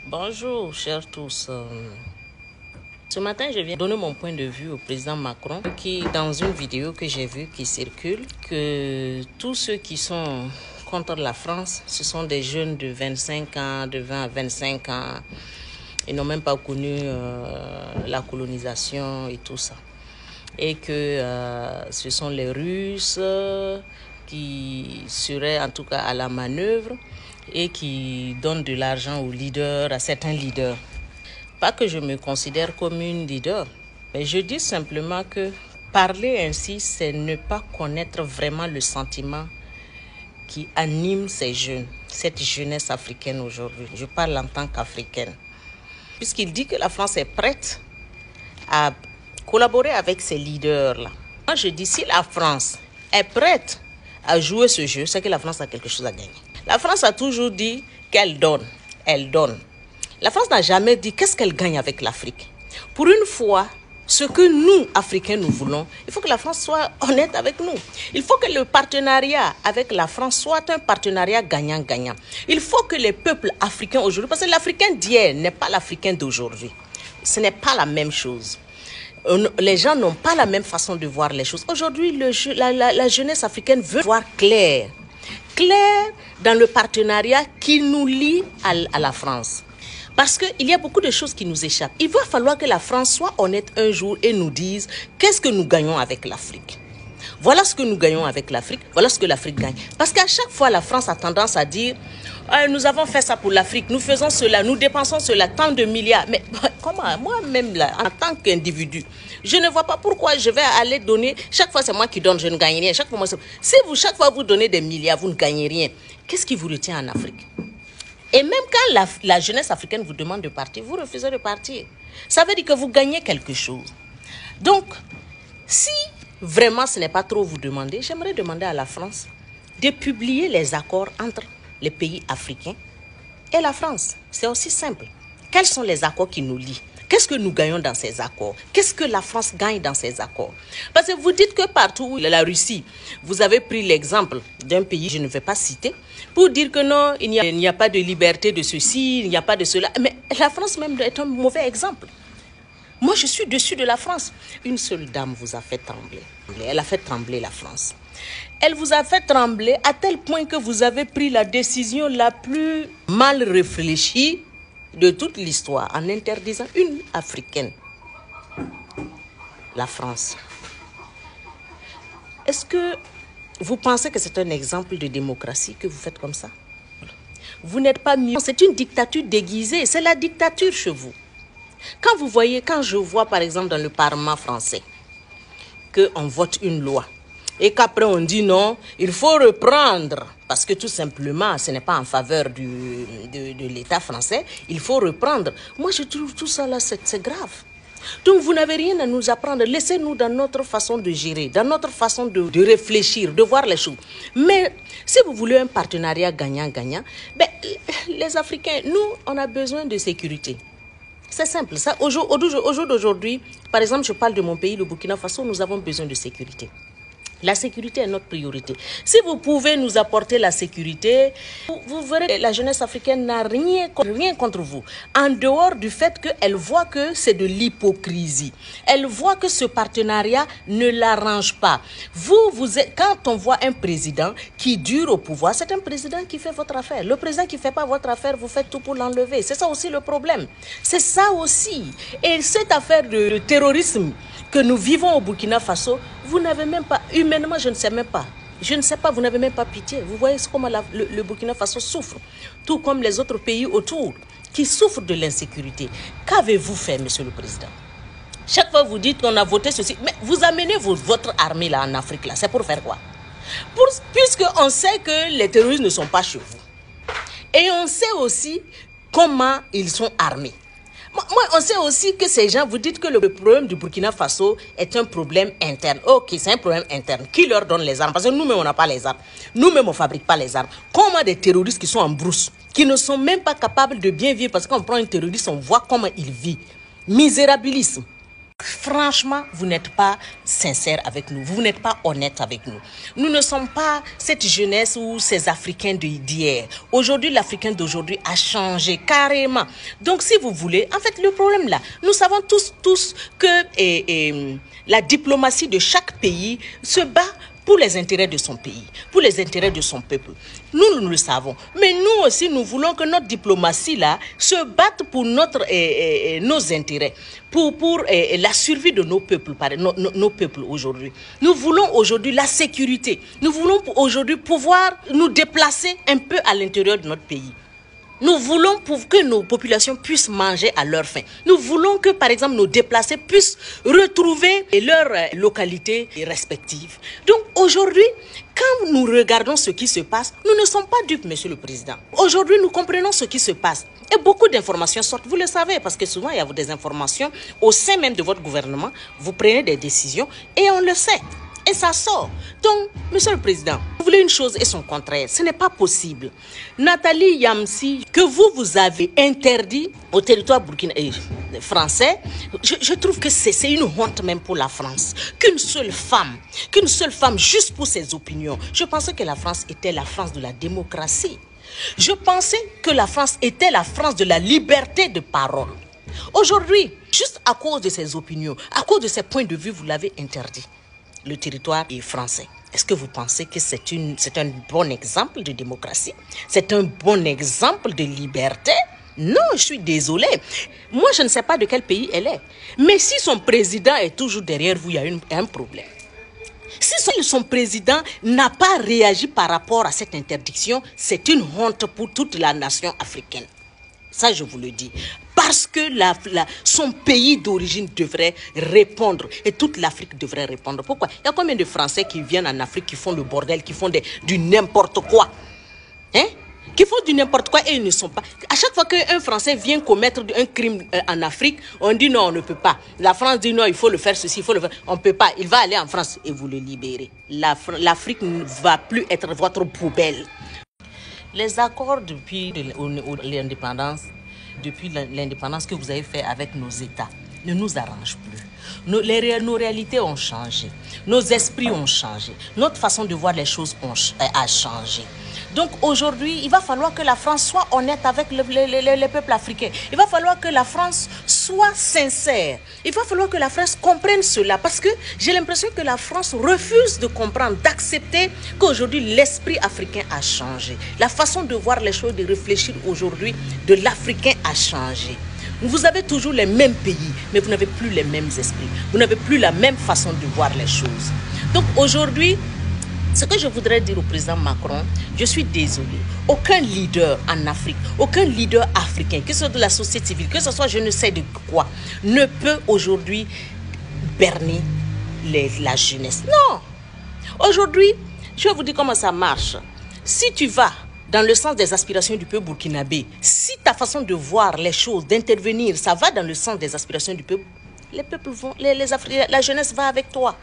Bonjour, chers tous. Ce matin, je viens donner mon point de vue au président Macron qui, dans une vidéo que j'ai vue qui circule, que tous ceux qui sont contre la France, ce sont des jeunes de 25 ans, de 20 à 25 ans. Ils n'ont même pas connu la colonisation et tout ça. Et que ce sont les Russes qui seraient en tout cas à la manœuvre et qui donnent de l'argent aux leaders, à certains leaders. Pas que je me considère comme une leader, mais je dis simplement que parler ainsi, c'est ne pas connaître vraiment le sentiment qui anime ces jeunes, cette jeunesse africaine aujourd'hui. Je parle en tant qu'Africaine. Puisqu'il dit que la France est prête à collaborer avec ces leaders-là. Moi, je dis, si la France est prête à jouer ce jeu, c'est que la France a quelque chose à gagner. La France a toujours dit qu'elle donne, elle donne. La France n'a jamais dit qu'est-ce qu'elle gagne avec l'Afrique. Pour une fois, ce que nous, Africains, nous voulons, il faut que la France soit honnête avec nous. Il faut que le partenariat avec la France soit un partenariat gagnant-gagnant. Il faut que les peuples africains aujourd'hui, parce que l'Africain d'hier n'est pas l'Africain d'aujourd'hui. Ce n'est pas la même chose. Les gens n'ont pas la même façon de voir les choses. Aujourd'hui, la jeunesse africaine veut voir clair. Clair dans le partenariat qui nous lie à la France. Parce qu'il y a beaucoup de choses qui nous échappent. Il va falloir que la France soit honnête un jour et nous dise qu'est-ce que nous gagnons avec l'Afrique. Voilà ce que nous gagnons avec l'Afrique, voilà ce que l'Afrique gagne. Parce qu'à chaque fois, la France a tendance à dire nous avons fait ça pour l'Afrique, nous faisons cela, nous dépensons cela, tant de milliards. Mais comment, moi-même, là, en tant qu'individu, je ne vois pas pourquoi je vais aller donner. Chaque fois, c'est moi qui donne, je ne gagne rien. Chaque fois, vous donnez des milliards, vous ne gagnez rien. Qu'est-ce qui vous retient en Afrique? Et même quand la jeunesse africaine vous demande de partir, vous refusez de partir. Ça veut dire que vous gagnez quelque chose. Donc, si vraiment ce n'est pas trop vous demander, j'aimerais demander à la France de publier les accords entre les pays africains et la France. C'est aussi simple. Quels sont les accords qui nous lient? Qu'est-ce que nous gagnons dans ces accords? Qu'est-ce que la France gagne dans ces accords? Parce que vous dites que partout, la Russie, vous avez pris l'exemple d'un pays, je ne vais pas citer, pour dire que non, il n'y a pas de liberté de ceci, il n'y a pas de cela. Mais la France même est un mauvais exemple. Moi, je suis dessus de la France. Une seule dame vous a fait trembler. Elle a fait trembler la France. Elle vous a fait trembler à tel point que vous avez pris la décision la plus mal réfléchie de toute l'histoire en interdisant une africaine, la France. Est-ce que vous pensez que c'est un exemple de démocratie que vous faites comme ça? Vous n'êtes pas mieux. C'est une dictature déguisée. C'est la dictature chez vous. Quand je vois par exemple dans le Parlement français qu'on vote une loi et qu'après on dit non, il faut reprendre parce que tout simplement ce n'est pas en faveur de l'État français, il faut reprendre. Moi je trouve tout ça là c'est grave. Donc vous n'avez rien à nous apprendre, laissez-nous dans notre façon de gérer, dans notre façon de réfléchir, de voir les choses. Mais si vous voulez un partenariat gagnant-gagnant, les Africains, nous on a besoin de sécurité. C'est simple. Ça, au jour d'aujourd'hui, par exemple, je parle de mon pays, le Burkina Faso, nous avons besoin de sécurité. La sécurité est notre priorité. Si vous pouvez nous apporter la sécurité, vous verrez que la jeunesse africaine n'a rien contre vous. En dehors du fait qu'elle voit que c'est de l'hypocrisie. Elle voit que ce partenariat ne l'arrange pas. Quand on voit un président qui dure au pouvoir, c'est un président qui fait votre affaire. Le président qui ne fait pas votre affaire, vous faites tout pour l'enlever. C'est ça aussi le problème. C'est ça aussi. Et cette affaire de terrorisme que nous vivons au Burkina Faso, vous n'avez même pas, humainement, je ne sais même pas. Je ne sais pas, vous n'avez même pas pitié. Vous voyez comment le Burkina Faso souffre, tout comme les autres pays autour, qui souffrent de l'insécurité. Qu'avez-vous fait, Monsieur le Président? Chaque fois, vous dites qu'on a voté ceci, mais vous amenez votre armée là en Afrique, là, c'est pour faire quoi? Puisqu'on sait que les terroristes ne sont pas chez vous. Et on sait aussi comment ils sont armés. Moi, on sait aussi que ces gens, vous dites que le problème du Burkina Faso est un problème interne. Ok, c'est un problème interne. Qui leur donne les armes? Parce que nous-mêmes, on n'a pas les armes. Nous-mêmes, on ne fabrique pas les armes. Comment des terroristes qui sont en brousse, qui ne sont même pas capables de bien vivre, parce qu'on prend un terroriste, on voit comment il vit. Misérabilisme. Franchement, vous n'êtes pas sincère avec nous, vous n'êtes pas honnête avec nous. Nous ne sommes pas cette jeunesse ou ces Africains d'hier. Aujourd'hui, l'Africain d'aujourd'hui a changé carrément. Donc, si vous voulez, en fait, le problème là, nous savons tous que la diplomatie de chaque pays se bat pour les intérêts de son pays, pour les intérêts de son peuple. Nous le savons. Mais nous aussi, nous voulons que notre diplomatie là se batte pour nos intérêts, pour la survie de nos peuples, nos peuples aujourd'hui. Nous voulons aujourd'hui la sécurité. Nous voulons aujourd'hui pouvoir nous déplacer un peu à l'intérieur de notre pays. Nous voulons que nos populations puissent manger à leur faim. Nous voulons que, par exemple, nos déplacés puissent retrouver leurs localités respectives. Donc, aujourd'hui, quand nous regardons ce qui se passe, nous ne sommes pas dupes, Monsieur le Président. Aujourd'hui, nous comprenons ce qui se passe. Et beaucoup d'informations sortent, vous le savez, parce que souvent, il y a des informations au sein même de votre gouvernement. Vous prenez des décisions et on le sait. Et ça sort. Donc, Monsieur le Président, vous voulez une chose et son contraire. Ce n'est pas possible. Nathalie Yamsi, que vous avez interdit au territoire français, je trouve que c'est une honte même pour la France. Qu'une seule femme, juste pour ses opinions. Je pensais que la France était la France de la démocratie. Je pensais que la France était la France de la liberté de parole. Aujourd'hui, juste à cause de ses opinions, à cause de ses points de vue, vous l'avez interdit. Le territoire est français. Est-ce que vous pensez que c'est un bon exemple de démocratie? C'est un bon exemple de liberté? Non, je suis désolée. Moi, je ne sais pas de quel pays elle est. Mais si son président est toujours derrière vous, il y a un problème. Si son président n'a pas réagi par rapport à cette interdiction, c'est une honte pour toute la nation africaine. Ça, je vous le dis. Parce que son pays d'origine devrait répondre. Et toute l'Afrique devrait répondre. Pourquoi? Il y a combien de Français qui viennent en Afrique, qui font le bordel, qui font du n'importe quoi? Hein? Qui font du n'importe quoi et ils ne sont pas. À chaque fois qu'un Français vient commettre un crime en Afrique, on dit non, on ne peut pas. La France dit non, il faut le faire ceci, il faut le faire. On ne peut pas. Il va aller en France et vous le libérez. L'Afrique ne va plus être votre poubelle. Les accords depuis l'indépendance, que vous avez fait avec nos États, ne nous arrangent plus. Nos réalités ont changé. Nos esprits ont changé. Notre façon de voir les choses a changé. Donc aujourd'hui, il va falloir que la France soit honnête avec les peuples africains. Il va falloir que la France soit sincère. Il va falloir que la France comprenne cela. Parce que j'ai l'impression que la France refuse de comprendre, d'accepter qu'aujourd'hui l'esprit africain a changé. La façon de voir les choses, de réfléchir aujourd'hui de l'Africain a changé. Vous avez toujours les mêmes pays, mais vous n'avez plus les mêmes esprits. Vous n'avez plus la même façon de voir les choses. Donc aujourd'hui, ce que je voudrais dire au président Macron, je suis désolée. Aucun leader en Afrique, aucun leader africain, que ce soit de la société civile, que ce soit je ne sais de quoi, ne peut aujourd'hui berner la jeunesse. Non. Aujourd'hui, je vais vous dire comment ça marche. Si tu vas dans le sens des aspirations du peuple burkinabé, si ta façon de voir les choses, d'intervenir, ça va dans le sens des aspirations du peuple, les peuples vont, la jeunesse va avec toi.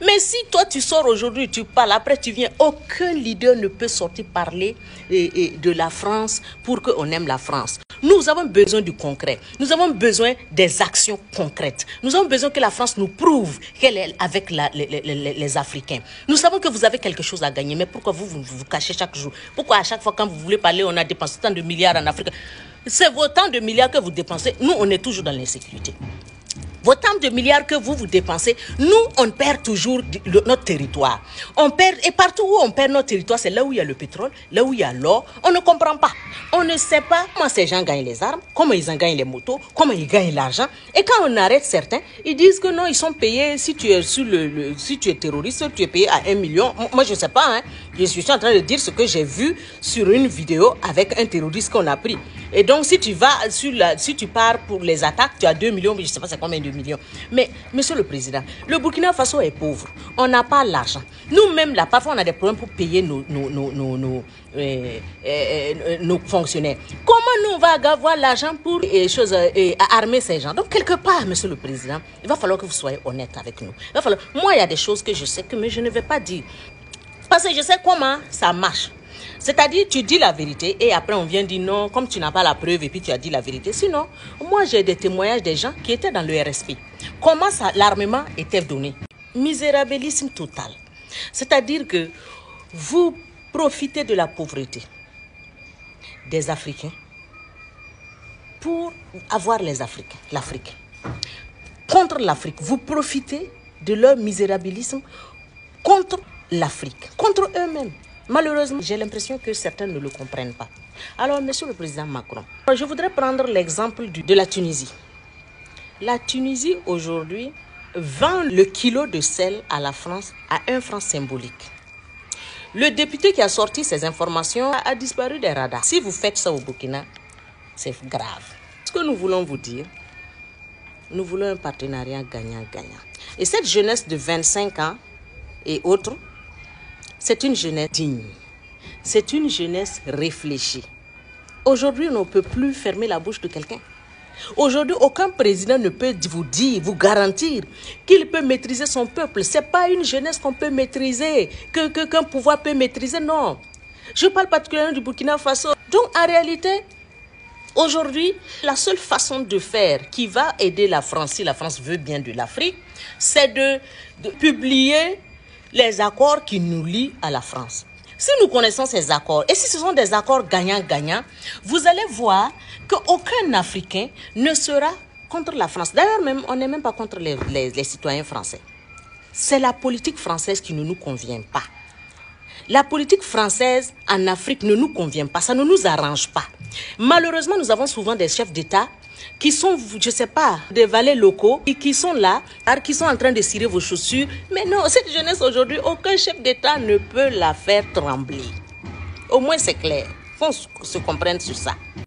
Mais si toi tu sors aujourd'hui, tu parles, après tu viens, aucun leader ne peut sortir parler de la France pour qu'on aime la France. Nous avons besoin du concret. Nous avons besoin des actions concrètes. Nous avons besoin que la France nous prouve qu'elle est avec les Africains. Nous savons que vous avez quelque chose à gagner, mais pourquoi vous cachez chaque jour? Pourquoi à chaque fois quand vous voulez parler, on a dépensé tant de milliards en Afrique? C'est autant de milliards que vous dépensez. Nous, on est toujours dans l'insécurité. Autant de milliards que vous dépensez, nous, on perd toujours notre territoire. On perd, et partout où on perd notre territoire, c'est là où il y a le pétrole, là où il y a l'or. On ne comprend pas. On ne sait pas comment ces gens gagnent les armes, comment ils en gagnent les motos, comment ils gagnent l'argent. Et quand on arrête certains, ils disent que non, ils sont payés, si tu es si tu es terroriste, tu es payé à 1 million. Moi, je ne sais pas, hein. Je suis en train de dire ce que j'ai vu sur une vidéo avec un terroriste qu'on a pris. Et donc, si tu vas si tu pars pour les attaques, tu as 2 millions, mais je ne sais pas c'est combien de millions. Mais, Monsieur le Président, le Burkina Faso est pauvre. On n'a pas l'argent. Nous-mêmes, là, parfois, on a des problèmes pour payer nos fonctionnaires. Comment nous, on va avoir l'argent pour armer ces gens? Donc, quelque part, Monsieur le Président, il va falloir que vous soyez honnête avec nous. Il va falloir... Moi, il y a des choses que je sais, mais je ne vais pas dire. Parce que je sais comment ça marche. C'est-à-dire, tu dis la vérité et après on vient dire non, comme tu n'as pas la preuve et puis tu as dit la vérité. Sinon, moi j'ai des témoignages des gens qui étaient dans le RSP. Comment ça, l'armement était donné? Misérabilisme total. C'est-à-dire que vous profitez de la pauvreté des Africains pour avoir les Africains, l'Afrique. Contre l'Afrique, vous profitez de leur misérabilisme contre l'Afrique, contre eux-mêmes. Malheureusement, j'ai l'impression que certains ne le comprennent pas. Alors, monsieur le président Macron, je voudrais prendre l'exemple de la Tunisie. La Tunisie, aujourd'hui, vend le kilo de sel à la France à 1 franc symbolique. Le député qui a sorti ces informations a disparu des radars. Si vous faites ça au Burkina, c'est grave. Ce que nous voulons vous dire, nous voulons un partenariat gagnant-gagnant. Et cette jeunesse de 25 ans et autres, c'est une jeunesse digne. C'est une jeunesse réfléchie. Aujourd'hui, on ne peut plus fermer la bouche de quelqu'un. Aujourd'hui, aucun président ne peut vous dire, vous garantir qu'il peut maîtriser son peuple. Ce n'est pas une jeunesse qu'on peut maîtriser, qu'un pouvoir peut maîtriser, non. Je parle particulièrement du Burkina Faso. Donc, en réalité, aujourd'hui, la seule façon de faire qui va aider la France, si la France veut bien de l'Afrique, c'est de publier les accords qui nous lient à la France. Si nous connaissons ces accords, et si ce sont des accords gagnant-gagnant, vous allez voir qu'aucun Africain ne sera contre la France. D'ailleurs, même, on n'est même pas contre les citoyens français. C'est la politique française qui ne nous convient pas. La politique française en Afrique ne nous convient pas, ça ne nous arrange pas. Malheureusement, nous avons souvent des chefs d'État qui sont, je ne sais pas, des valets locaux, et qui sont là, qui sont en train de cirer vos chaussures. Mais non, cette jeunesse aujourd'hui, aucun chef d'État ne peut la faire trembler. Au moins c'est clair, il faut se comprendre sur ça.